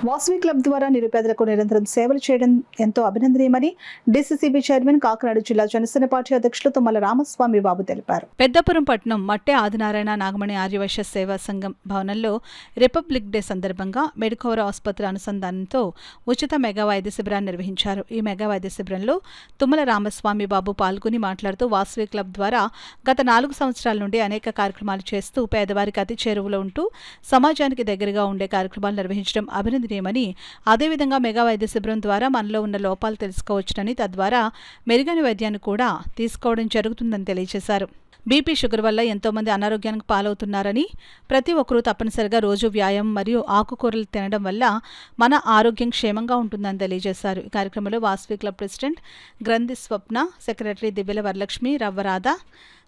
Vasavi club ద్వారా నిరుపేదలకు నిరంతరం సేవలు చేయడం ఎంతో అభినందనీయమని డీసీసీబీ చైర్మన్ కాకినాడ జిల్లా జనసేన పార్టీ అధ్యక్షులు తుమ్మల రామస్వామి బాబు తెలిపారు. పెద్దపురం పట్టణం మట్టె ఆదినారాయణ నాగమణి ఆర్యవైశ్య సేవా సంఘం భవనంలో రిపబ్లిక్ డే సందర్భంగా మెడికోవర్ ఆసుపత్రి అనుసంధానంతో ఉచిత మెగా వైద్య శిబిరాన్ని నిర్వహించారు. ఈ మెగా వైద్య శిబిరంలో తుమ్మల రామస్వామి బాబు పాల్గొని మాట్లాడుతూ వాసవి క్లబ్ ద్వారా గత 4 సంవత్సరాల నుండి అనేక కార్యక్రమాలు చేస్తూ పేదవారికి అతి చేరువలో ఉంటూ సమాజానికి దగ్గరగా ఉండే కార్యక్రమాలు నిర్వహించడం అభినందనీయమని, అదేవిధంగా మెగా వైద్య శిబిరం ద్వారా మనలో ఉన్న లోపాలు తెలుసుకోవచ్చునని, తద్వారా మెరుగైన వైద్యాన్ని కూడా తీసుకోవడం జరుగుతుందని తెలియజేశారు. బీపీ, షుగర్ వల్ల ఎంతోమంది అనారోగ్యానికి పాలవుతున్నారని, ప్రతి ఒక్కరూ తప్పనిసరిగా రోజు వ్యాయామం మరియు ఆకుకూరలు తినడం వల్ల మన ఆరోగ్యం క్షేమంగా ఉంటుందని తెలియజేశారు. ఈ కార్యక్రమంలో Vasavi club president Granthi Swapna, secretary Divyala Varalakshmi, Ravvaradha,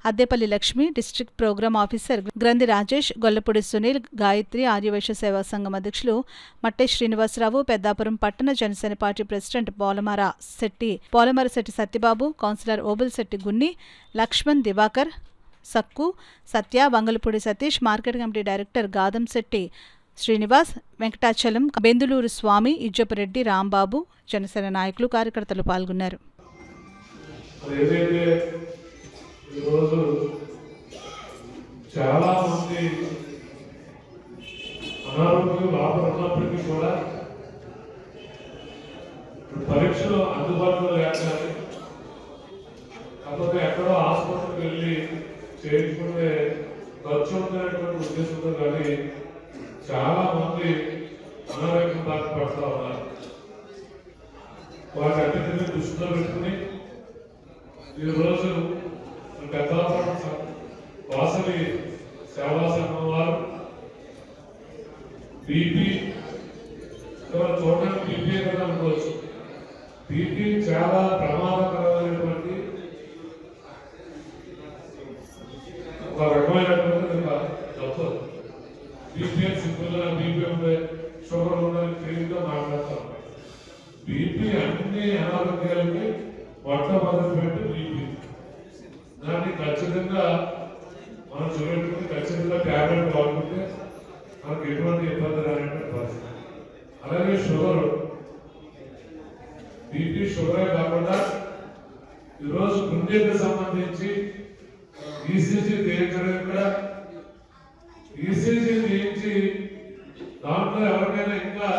Addepalli Lakshmi, district programme officer Granthi Rajesh, Gollapudi Sunil, Gayatri, Aryavysya సేవా సంఘం అధ్యక్షులు మట్టె శ్రీనివాసరావు, పెద్దాపురం పట్టణ Janasena party president Polamara Setti Satyababu, councillor Obulsetti Gunni, Lakshman, Diwakar, Sakku, Satya, Vangalapudi Satish, market committee director Gadamsetti Srinivas, Venkatachalam, Bendulur Swamy, Ijjapareddy, Rambabu, Janasena నాయకులు, కార్యకర్తలు పాల్గొన్నారు. ఈరోజు చాలా మంది అనారోగ్యం బాధపడినప్పటికీ కూడా పరీక్షలు అందుబాటులో లేక, కాకపోతే ఎక్కడో ఆసుపత్రికి వెళ్ళి చేయించుకుంటే ఖర్చు ఉందనేటువంటి ఉద్దేశంతో కానీ చాలా మంది అనారోగ్యం బాధపడుతూ ఉన్నారు. వాటన్నిటిని దృష్టిలో పెట్టుకుని ఈరోజు పెద్దాపురం వాసవి సేవా సంఘం వారు బీపీ చూడడానికి బీపీ కదా అనుకోవచ్చు. బీపీ చాలా ప్రమాదకరమైనటువంటి ఒక రకమైనటువంటి జబ్బు. బీపీ సింపుల్ గా బీపీ ఉండే, షుగర్ ఉందని క్లీన్గా మాట్లాడతాం. బీపీ అన్ని అనారోగ్యాలకి మొట్టమొదటి పెట్టి బీపీ. దాన్ని ఖచ్చితంగా మనం చూపెట్టుకుని ఖచ్చితంగా ట్యాబ్లెట్ వాడుకుంటే మనకు ఎటువంటి ఇబ్బంది రానటువంటి పరిస్థితి. అలాగే షుగర్, బీపీ షుగరే కాకుండా ఈరోజు గుండెకి సంబంధించి ఈసీజీ తీయించడం కూడా, ఈసీజీ తీయించి దాంట్లో ఎవరికైనా ఇంకా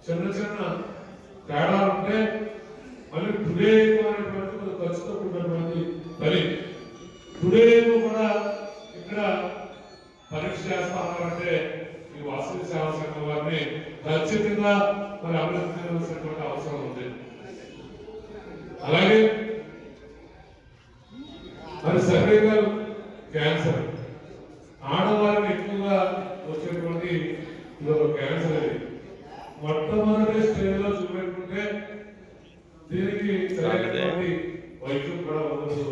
చిన్న చిన్న తేడాలు ఉంటే మళ్ళీ టుడే అనేటువంటి ఖర్చుతో కూడినటువంటి పని. టుడే కూడా ఇక్కడ పరీక్ష చేస్తామంటే ఈ వాసవి సేవా సంఘం వారిని ఖచ్చితంగా మరి అభినందించవలసినటువంటి అవసరం ఉంది. అలాగే మరి సర్వైకల్ క్యాన్సర్ ఆడవారిని ఎక్కువగా వచ్చేటువంటి ఇదొక క్యాన్సర్. అది మొట్టమొదటి స్టేజ్లో చూపెట్టుకుంటే దీనికి సరైనటువంటి వైద్యం కూడా ఉండదు.